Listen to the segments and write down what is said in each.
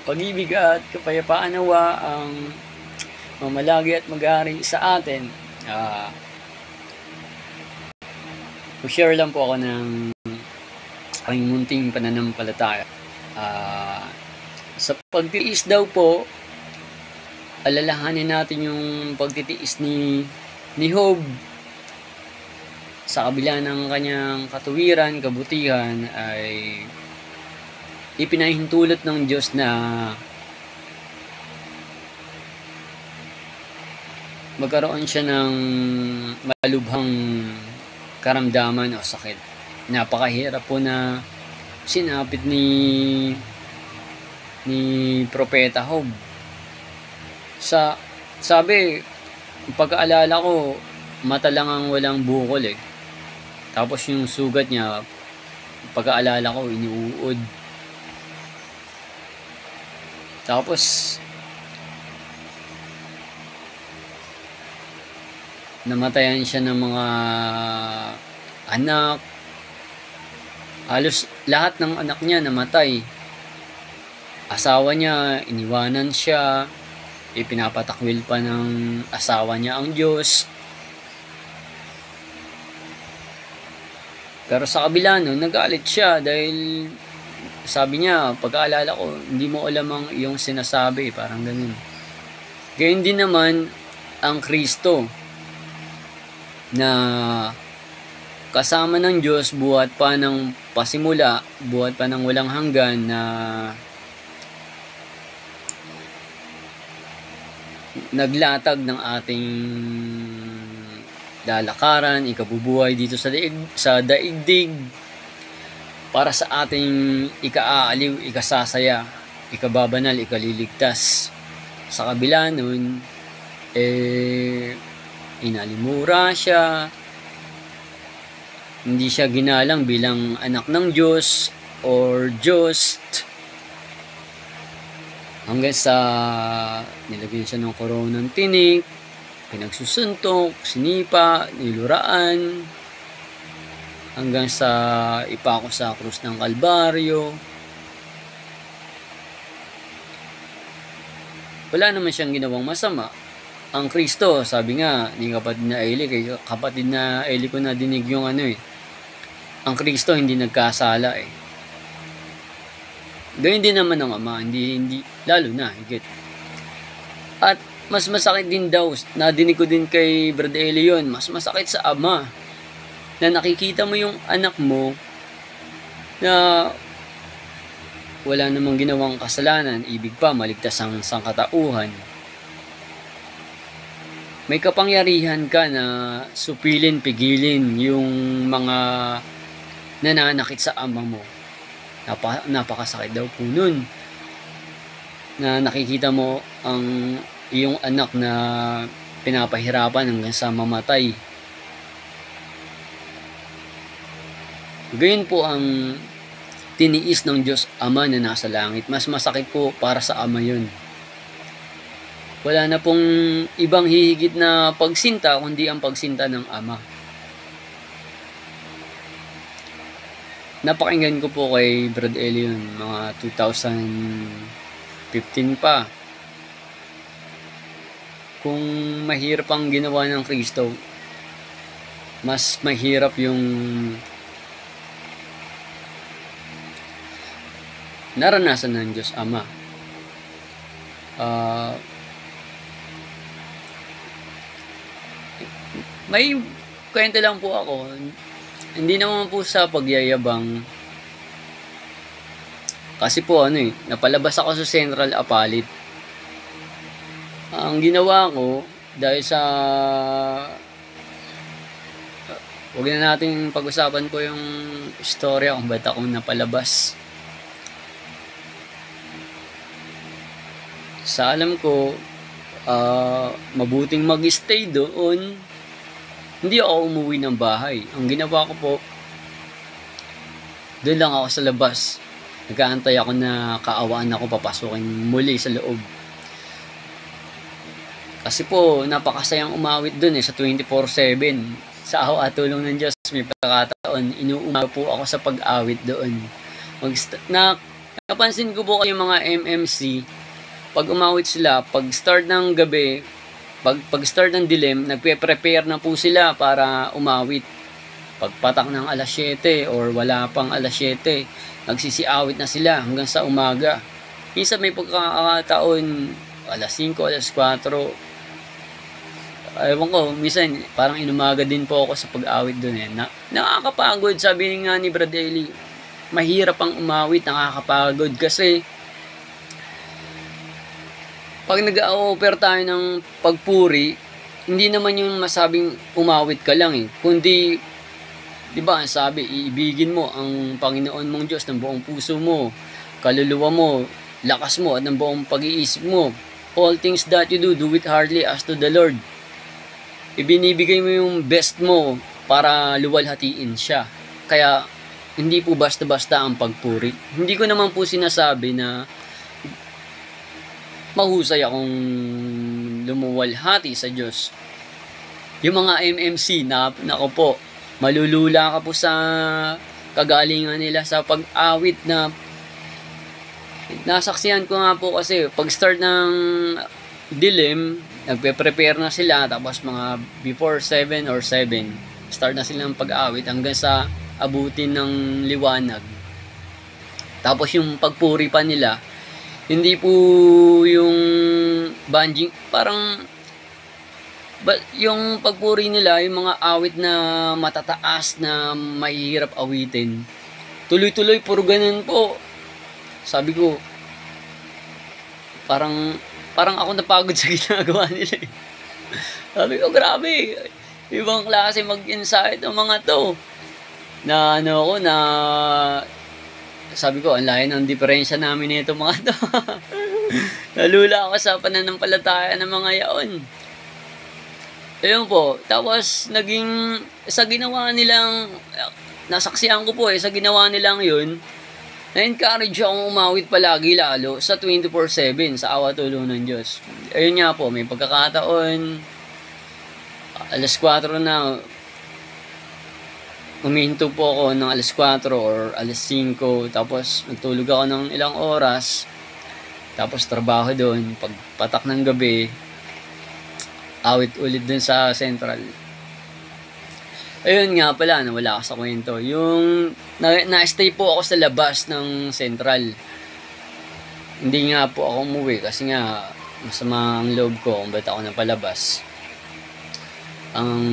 Pag-ibig at kapayapaan nawa ang mamalagi at mag-ari sa atin. Share lang po ako ng aking munting pananampalataya. Sa pagtitiis daw po, alalahanin natin yung pagtitiis ni Job. Sa kabila ng kanyang katuwiran, kabutihan, ay ipinahintulot ng Diyos na magkaroon siya ng malubhang karamdaman o sakit. Napakahirap po na sinapit ni Propeta Job. Sabi, pagkaalala ko, mata lang ang walang bukol eh. Tapos yung sugat niya, pagkaalala ko, iniuod. Tapos namatayan siya ng mga anak. Halos lahat ng anak niya namatay. Asawa niya, iniwanan siya. Ipinapatakwil pa ng asawa niya ang Diyos. Pero sa kabila nun, nagalit siya dahil sabi niya, pag-aalala ko, hindi mo alam ang iyong sinasabi. Parang ganun. Gayon din naman ang Kristo na kasama ng Diyos buhat pa ng pasimula, buhat pa ng walang hanggan na naglatag ng ating lalakaran, ikabubuhay dito sa daigdig para sa ating ikaaaliw, ikasasaya, ikababanal, ikaliligtas. Sa kabila nun, inalimura siya, hindi siya ginalang bilang anak ng Diyos or Diyos, hanggang sa nilagyan siya ng koronang tinik, pinagsusuntok, sinipa, niluraan, hanggang sa ipako sa krus ng Kalbaryo. Wala naman siyang ginawang masama. Ang Kristo, sabi nga ni kapatid na Eli ko na dinig yung ang Kristo hindi nagkasala eh. Gayun din naman ng Ama, hindi lalo na higit. At mas masakit din daw, nadinig ko din kay Brad Eli yun, mas masakit sa Ama na nakikita mo yung anak mo na wala namang ginawang kasalanan, ibig pa maligtas ang sangkatauhan. May kapangyarihan ka na supilin, pigilin yung mga nananakit sa ama mo. Napakasakit daw po nun na nakikita mo ang iyong anak na pinapahirapan hanggang sa mamatay. Gayon po ang tiniis ng Diyos Ama na nasa langit. Mas masakit po para sa Ama yun. Wala na pong ibang hihigit na pagsinta kundi ang pagsinta ng Ama. Napakinggan ko po kay Brad Eli yun, mga 2015 pa. Kung mahirap ang ginawa ng Kristo, mas mahirap yung naranasan ng Diyos Ama. May kwento lang po ako. Hindi naman po sa pagyayabang. Kasi po napalabas ako sa Central Apalit. Ang ginawa ko, dahil sa huwag na natin pag-usapan po yung istorya kung ba't ako napalabas. Sa alam ko, mabuting mag-stay doon. Hindi ako umuwi ng bahay. Ang ginawa ko po, doon lang ako sa labas. Nag-aantay ako na kaawaan ako papasukin muli sa loob. Kasi po, napakasayang umawit doon sa 24/7. Sa awa at tulong ng Diyos, may pagkakataon, inuumaga po ako sa pag-awit doon. napansin ko po yung mga MMC, pag umawit sila, pag start ng gabi, pag start ng dilim, nagpe-prepare na po sila para umawit. Pagpatak ng alas 7 or wala pang alas 7, nagsisiawit na sila hanggang sa umaga. Minsan may pagkakataon, alas 5, alas 4. Ewan ko, minsan parang inumaga din po ako sa pag-awit doon eh. Nakakapagod, sabi nga ni Brad Eli. Mahirap ang umawit, nakakapagod kasi pag nag-a-offer tayo ng pagpuri, hindi naman yung masabing umawit ka lang eh. Kundi, di ba, sabi, iibigin mo ang Panginoon mong Diyos ng buong puso mo, kaluluwa mo, lakas mo, at ng buong pag-iisip mo. All things that you do, do it heartily as to the Lord. Ibinibigay mo yung best mo para luwalhatiin siya. Kaya, hindi po basta-basta ang pagpuri. Hindi ko naman po sinasabi na mahusay akong lumuwalhati sa Diyos. Yung mga MMC, nako po, malulula ka po sa kagalingan nila sa pag-awit na nasaksihan ko nga po kasi pag start ng dilim, nagpe-prepare na sila, tapos mga before 7 or 7, start na sila ng pag-awit hanggang sa abutin ng liwanag. Tapos yung pagpuri pa nila, hindi po yung banjing, parang yung pagpuri nila, yung mga awit na matataas na mahihirap awitin. Tuloy-tuloy, puro ganun po. Sabi ko, parang ako napagod sa ginagawa nila eh. Sabi ko, grabe. Ibang klase mag-insight ang mga to. Na sabi ko, ang layo ng diferensya namin nito mga to. Nalula ako sa pananampalataya ng mga yaon. Ayun po. Tapos, sa ginawa nilang, nasaksihan ko po sa ginawa nilang yun, na-encourage akong umawit palagi lalo sa 24/7 sa awa tulong ng Diyos. Ayun nga po, may pagkakataon, alas 4 na, umihinto po ako ng alas 4 or alas 5, tapos nagtulog ako ng ilang oras, tapos trabaho doon, pagpatak ng gabi, awit ulit dun sa Central. Ayun nga pala, nawala ako sa kwento. Yung na-stay po ako sa labas ng Central. Hindi nga po ako umuwi kasi nga masama ang loob ko kung ba't ako napalabas. Ang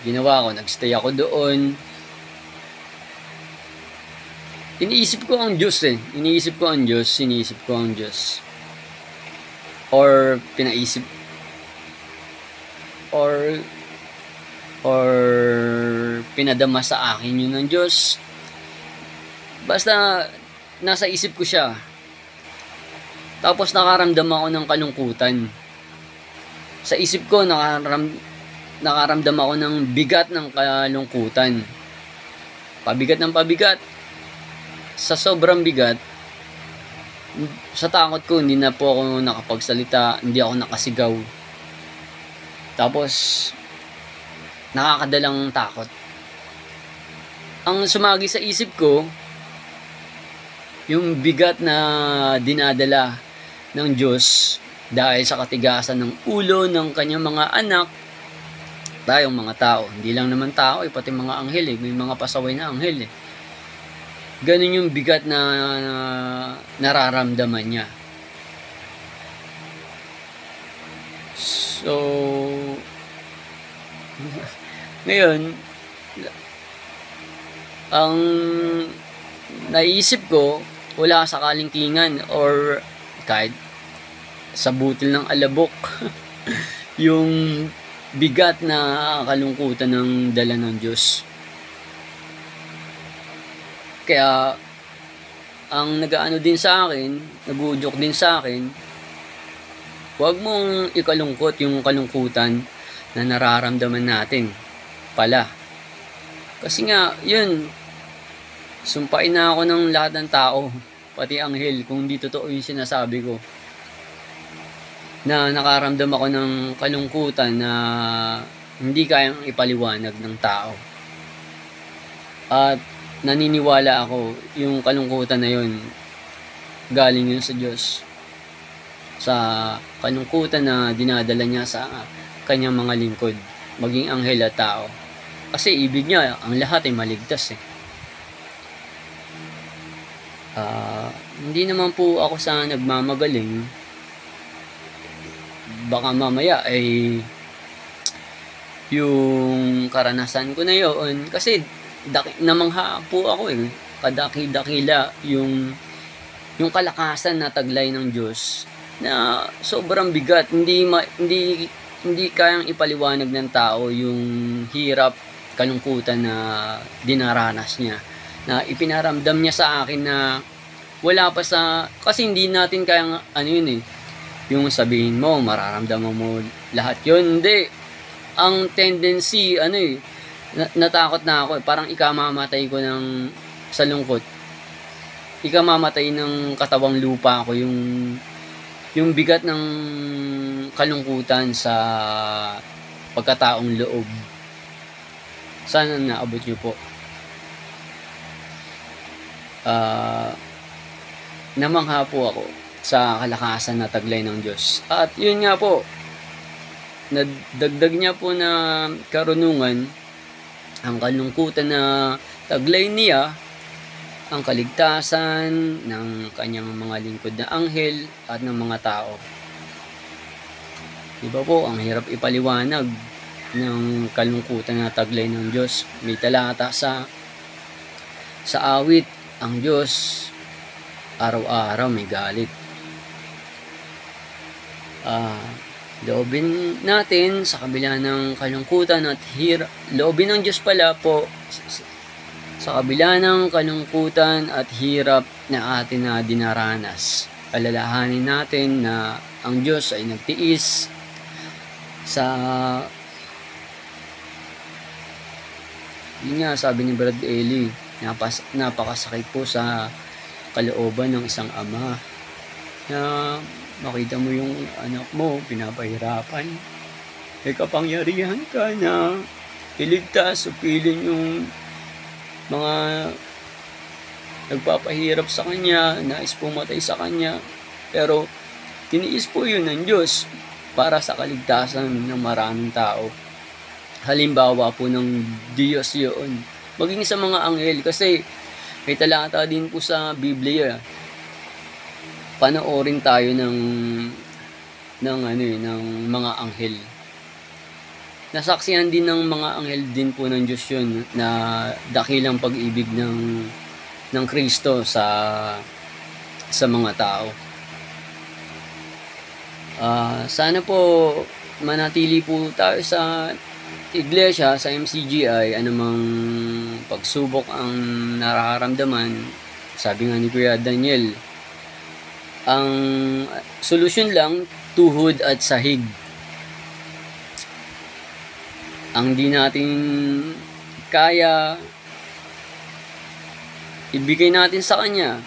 ginawa ko, nagstay ako doon. Iniisip ko ang Diyos eh. Iniisip ko ang Diyos. Or pinaisip or pinadama sa akin yun ng Diyos. Basta nasa isip ko siya. Tapos nakaramdam ako ng kalungkutan. Sa isip ko nakaramdam ako ng bigat ng kalungkutan. Pabigat ng pabigat. Sa sobrang bigat, sa takot ko, hindi na po ako nakapagsalita, hindi ako nakasigaw. Tapos nakakadalang takot. Ang sumagi sa isip ko, yung bigat na dinadala ng Diyos dahil sa katigasan ng ulo ng kanyang mga anak, tayong mga tao. Hindi lang naman tao, pati mga anghel eh. May mga pasaway na anghel eh. Ganun yung bigat na nararamdaman niya. So, ngayon, ang naisip ko, wala sa kalingkingan or kahit sa butil ng alabok, yung bigat na kalungkutan ng dala ng Diyos. Kaya, ang nag-aano din sa akin, nagudyok din sa akin, huwag mong ikalungkot yung kalungkutan na nararamdaman natin pala. Kasi nga, yun, sumpain na ako ng lahat ng tao, pati anghel, kung di totoo yung sinasabi ko. Na nakaramdam ako ng kalungkutan na hindi kayang ipaliwanag ng tao. At naniniwala ako yung kalungkutan na yun galing yun sa Diyos, sa kalungkutan na dinadala niya sa kanyang mga lingkod, maging anghel at tao. Kasi ibig niya, ang lahat ay maligtas eh. Hindi naman po ako sa nagmamagaling. Baka mamaya ay yung karanasan ko na yun, kasi namangha po ako eh, kadaki-dakila yung kalakasan na taglay ng Diyos na sobrang bigat, hindi kayang ipaliwanag ng tao yung hirap, kalungkutan na dinaranas niya, na ipinaramdam niya sa akin na wala pa sa, kasi hindi natin kayang yun eh, yung sabihin mo mararamdaman mo lahat yun, hindi. Ang tendency natakot na ako eh, parang ikamamatay ko sa lungkot, ikamamatay ng katawang lupa ko, yung bigat ng kalungkutan sa pagkataong loob. Sana naabot nyo po. Namangha po ako sa kalakasan na taglay ng Diyos. At yun nga po, nadagdag niya po na karunungan ang kalungkutan na taglay niya, ang kaligtasan ng kanyang mga lingkod na anghel at ng mga tao. Diba po, ang hirap ipaliwanag ng kalungkutan na taglay ng Diyos. May talata sa awit, ang Diyos araw-araw may galit. Loobin natin sa kabila ng kalungkutan at hirap, loobin ng Diyos pala po sa kabila ng kalungkutan at hirap na atin na dinaranas. Alalahanin natin na ang Diyos ay nagtiis sa, yun nga sabi ni Brad Eli, napakasakit po sa kalooban ng isang ama na makita mo yung anak mo pinapahirapan, may kapangyarihan ka na iligtas o pilin yung mga nagpapahirap sa kanya, nais pumatay sa kanya, pero tiniis po yun ng Diyos para sa kaligtasan ng maraming tao. Halimbawa po ng Diyos yun, maging sa mga anghel, kasi may talata din po sa Biblia, panoorin tayo ng mga anghel. Nasaksihan din ng mga anghel din po ng Diyos yun, na dakilang pag-ibig ng Kristo sa mga tao. Sana po manatili po tayo sa iglesia, sa MCGI, anumang pagsubok ang nararamdaman. Sabi nga ni Kuya Daniel, ang solusyon lang, tuhod at sahig. Ang di natin kaya, ibigay natin sa Kanya.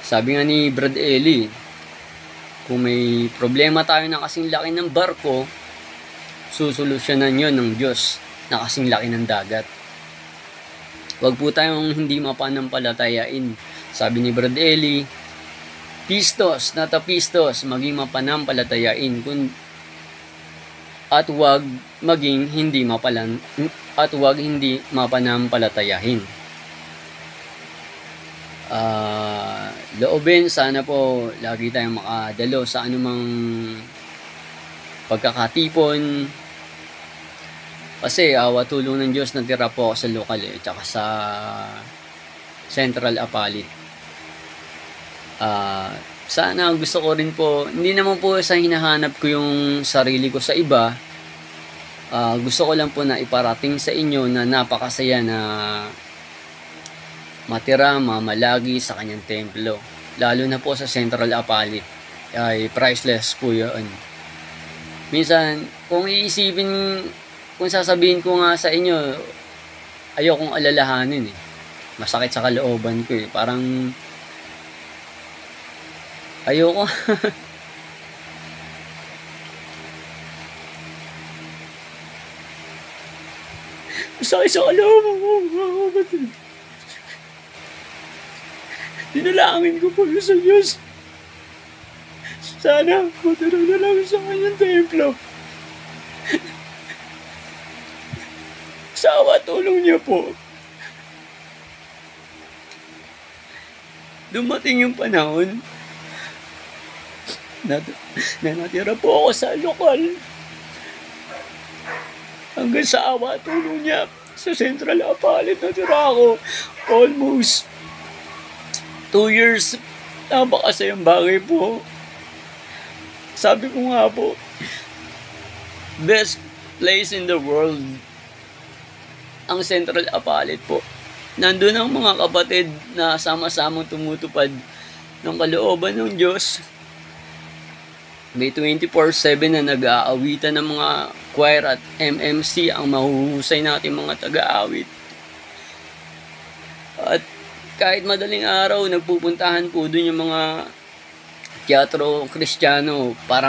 Sabi nga ni Brad Eli, kung may problema tayo na kasing laki ng barko, susolusyonan yun ng Diyos na kasing laki ng dagat. Huwag po tayong hindi mapanampalatayain. Sabi ni Brad Eli, pistos, natapistos, maging mapanampalatayain, at huwag maging hindi mapanampalatayahin. Loobin, sana po lagi tayong makadalo sa anumang pagkakatipon, kasi awa tulong ng Diyos natira po ako sa lokal tsaka sa Central Apalit. Sana gusto ko rin po, hindi naman po sa hinahanap ko yung sarili ko sa iba, gusto ko lang po na iparating sa inyo na napakasaya na matira, mamalagi sa kanyang templo, lalo na po sa Central Apalit. Ay priceless po yun. Minsan kung sasabihin ko nga sa inyo, ayokong alalahanin masakit sa kalooban ko parang ayoko. Masakit sa kalooban ko. dinalangin ko po yun sa Diyos. Sana matira na lang sa kanyang templo. Sa awa tulong niya po, dumating yung panahon na natira po ako sa lokal. Hanggang sa awa tulong niya, sa Central Apalit natira ako almost 2 years. Napakasayang bagay po. Sabi ko nga po, best place in the world ang Central Apalit po. Nandun ang mga kapatid na sama-samang tumutupad ng kalooban ng Diyos. May 24/7 na nag-aawitan ng mga choir at MMC ang mahuhusay natin mga taga-awit. At kahit madaling araw, nagpupuntahan po dun yung mga teatro kristyano para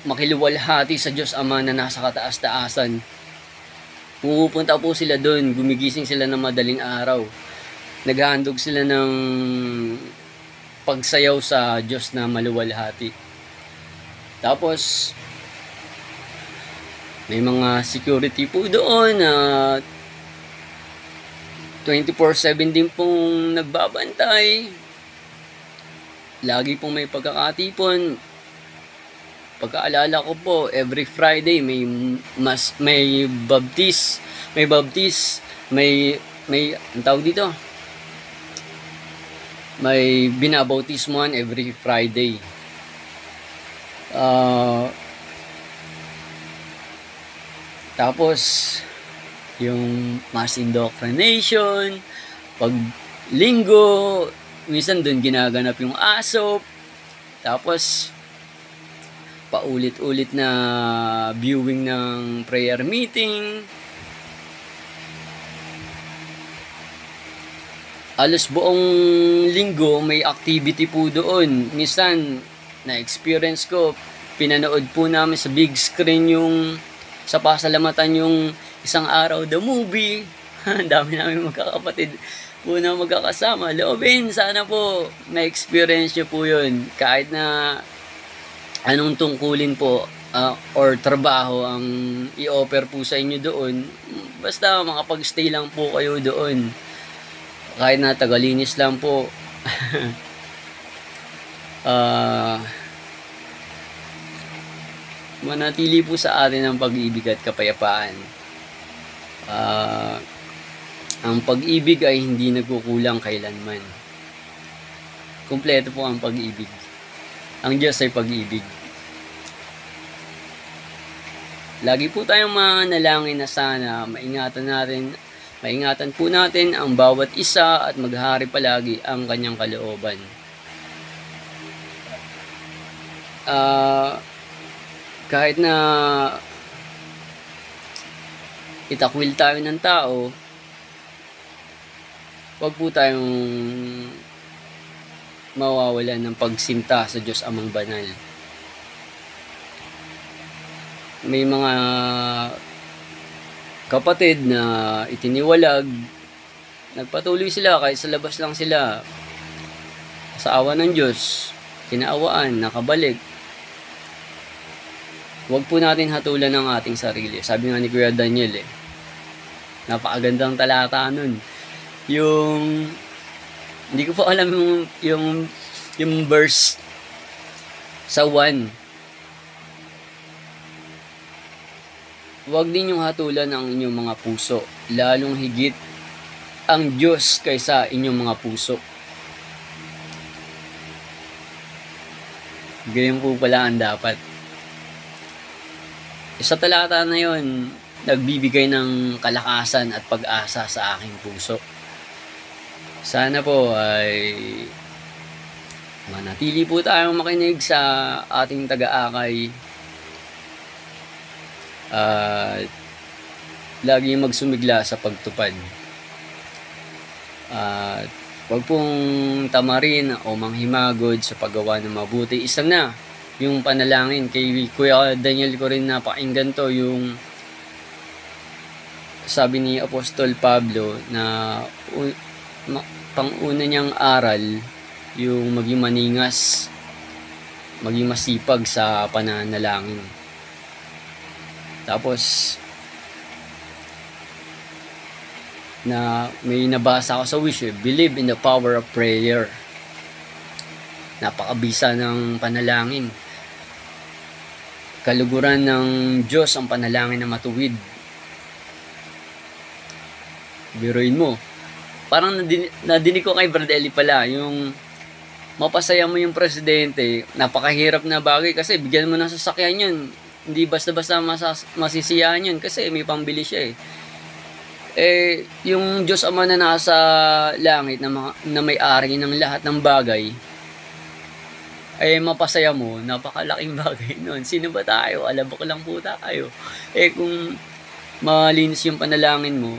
makiluwalhati sa Diyos Ama na nasa kataas-taasan. Pupunta po sila doon, gumigising sila ng madaling araw. Naghahandog sila ng pagsayaw sa Diyos na maluwalhati. Tapos, may mga security po doon na 24/7 din pong nagbabantay. Lagi pong may pagkakatipon. Pagkaalala ko po, every Friday may baptist, ang tawag dito, may binabautismohan every Friday. Tapos yung mass indoctrination, pag linggo, minsan doon ginaganap yung asop. Tapos paulit-ulit na viewing ng prayer meeting. Alos buong linggo may activity po doon. Minsan na-experience ko, pinanood po namin sa big screen yung sa pasalamatan yung Isang Araw the movie. Ang dami namin magkakapatid po na magkakasama. Loobin, sana po na-experience nyo po yun. Kahit na anong tungkulin po or trabaho ang i-offer po sa inyo doon, basta makapag-stay lang po kayo doon. Kahit na tagalinis lang po. Manatili po sa atin ang pag-ibig at kapayapaan. Ang pag-ibig ay hindi nagkukulang kailanman. Kumpleto po ang pag-ibig. Ang Diyos ay pag-ibig. Lagi po tayong manalangin na sana maingatan po natin ang bawat isa at maghari palagi ang kanyang kalooban. Kahit na itakwil tayo ng tao, wag po tayong mawawalan ng pagsinta sa Diyos Amang Banal. May mga kapatid na itiniwalag, nagpatuloy sila kahit sa labas lang sila. Sa awa ng Diyos, kinaawaan, nakabalik. Huwag po natin hatulan ng ating sarili. Sabi nga ni Kuya Daniel napakagandang talata nun. Yung hindi ko pa alam yung verse sa 1. Huwag din yung hatulan ang inyong mga puso, lalong higit ang Diyos kaysa inyong mga puso. Ganyan po pala ang dapat. Sa talata na yon, nagbibigay ng kalakasan at pag-asa sa aking puso. Sana po ay manatili po tayong makinig sa ating taga-akay. Lagi magsumigla sa pagtupad. Huwag pong tamarin o manghimagod sa paggawa ng mabuti. Isa na yung panalangin kay Kuya Daniel ko rin napakinggan to, yung sabi ni Apostol Pablo na pang-una niyang aral yung maging maningas, maging masipag sa pananalangin. Tapos na may nabasa ako sa Wish, believe in the power of prayer. Napakabisa ng panalangin. Kaluguran ng Diyos ang panalangin na matuwid. Biruin mo. Parang nadinig ko kay Brad Eli pala, yung mapasaya mo yung presidente, napakahirap na bagay kasi bigyan mo ng sasakyan yun. Hindi basta-basta masisiyahan yun kasi may pambili siya yung Diyos Ama na nasa langit na may-ari ng lahat ng bagay, mapasaya mo, napakalaking bagay nun. Sino ba tayo? Alabok lang po tayo. Kung malinis yung panalangin mo,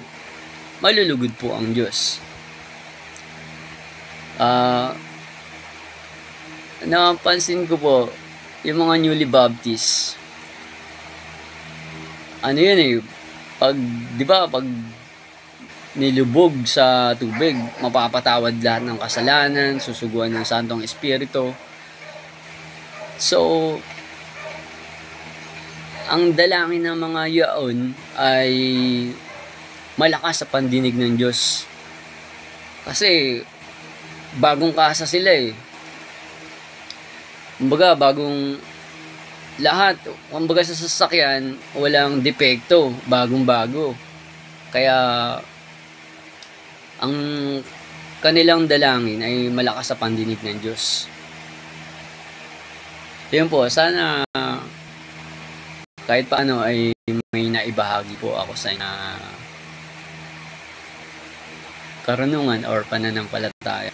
malulugod po ang Diyos. Napansin ko po, yung mga newly baptized, ano yun pag nilubog sa tubig, mapapatawad lahat ng kasalanan, susuguan ng Santong Espiritu. So, ang dalangin ng mga yaon ay malakas sa pandinig ng Diyos. Kasi, bagong kasa sila Kumbaga, bagong lahat. Kumbaga sa sasakyan, walang depekto, bagong-bago. Kaya, ang kanilang dalangin ay malakas sa pandinig ng Diyos. Yun po, sana kahit paano ay may naibahagi po ako sa karunungan or pananampalataya.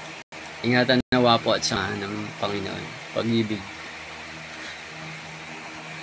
Ingatan nawa po at samahan ng Panginoon. Pag-ibig.